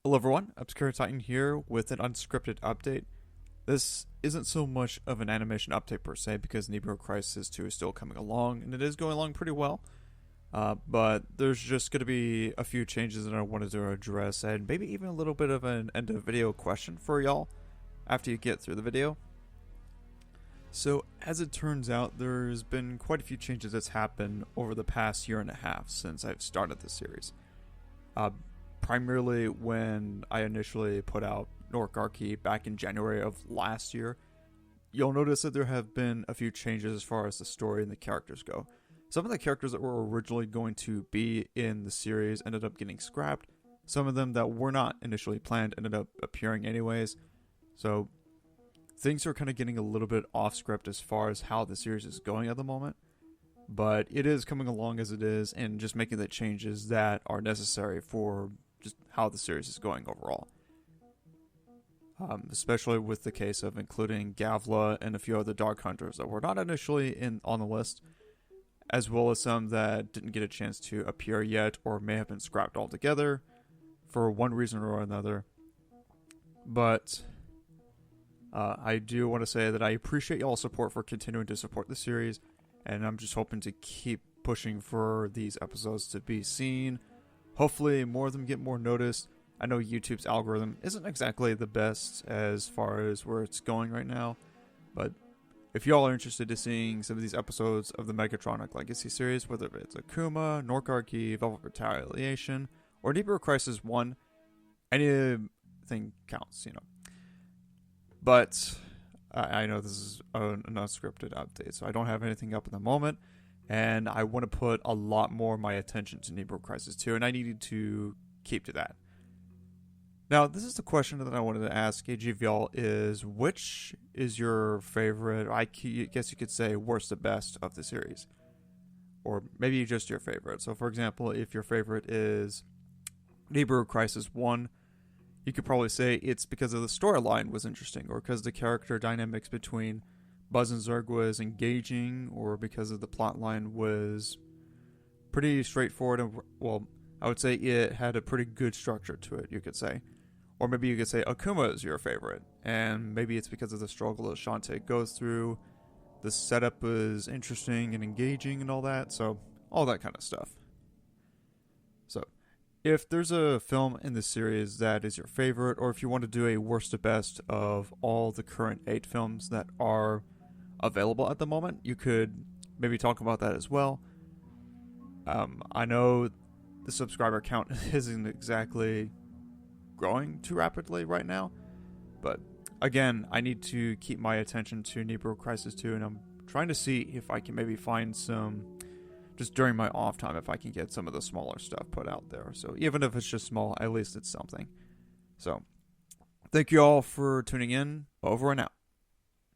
Hello everyone, Obscure Titan here with an unscripted update. This isn't so much of an animation update per se because Nibiru Crisis 2 is still coming along and it is going along pretty well. But there's just going to be a few changes that I wanted to address and maybe even a little bit of an end of video question for y'all after you get through the video. So as it turns out, there's been quite a few changes that's happened over the past year and a half since I've started this series. Primarily when I initially put out Norkarki back in January of last year, you'll notice that there have been a few changes as far as the story and the characters go. Some of the characters that were originally going to be in the series ended up getting scrapped. Some of them that were not initially planned ended up appearing anyways. So things are kind of getting a little bit off script as far as how the series is going at the moment. But it is coming along as it is and just making the changes that are necessary for just how the series is going overall. Especially with the case of including Gavla and a few other Dark Hunters that were not initially on the list, as well as some that didn't get a chance to appear yet or may have been scrapped altogether for one reason or another. But I do want to say that I appreciate y'all's support for continuing to support the series, and I'm just hoping to keep pushing for these episodes to be seen. Hopefully more of them get more noticed. I know YouTube's algorithm isn't exactly the best as far as where it's going right now, but if y'all are interested in seeing some of these episodes of the Megatronic Legacy series, whether it's Akuma, Norkarki, Velvet Retaliation, or Nibiru Crisis 1, anything counts, you know. But I know this is an unscripted update, so I don't have anything up at the moment, and I want to put a lot more of my attention to Nibiru Crisis 2, and I needed to keep to that. Now, this is the question that I wanted to ask each of y'all is, which is your favorite, I guess you could say worst to best of the series? Or maybe just your favorite. So, for example, if your favorite is Nibiru Crisis 1, you could probably say it's because of the storyline was interesting, or because the character dynamics between Buzz and Zurg was engaging, or because of the plotline was pretty straightforward. And, well, I would say it had a pretty good structure to it, you could say. Or maybe you could say Akuma is your favorite, and maybe it's because of the struggle that Shantae goes through. The setup was interesting and engaging and all that, so all that kind of stuff. So, if there's a film in the series that is your favorite, or if you want to do a worst to best of all the current 8 films that are available at the moment, you could maybe talk about that as well. I know the subscriber count isn't exactly growing too rapidly right now, but again, I need to keep my attention to Nibiru Crisis 2, and I'm trying to see if I can maybe find some, just during my off time, if I can get some of the smaller stuff put out there. So even if it's just small, at least it's something. So thank you all for tuning in. Over and out.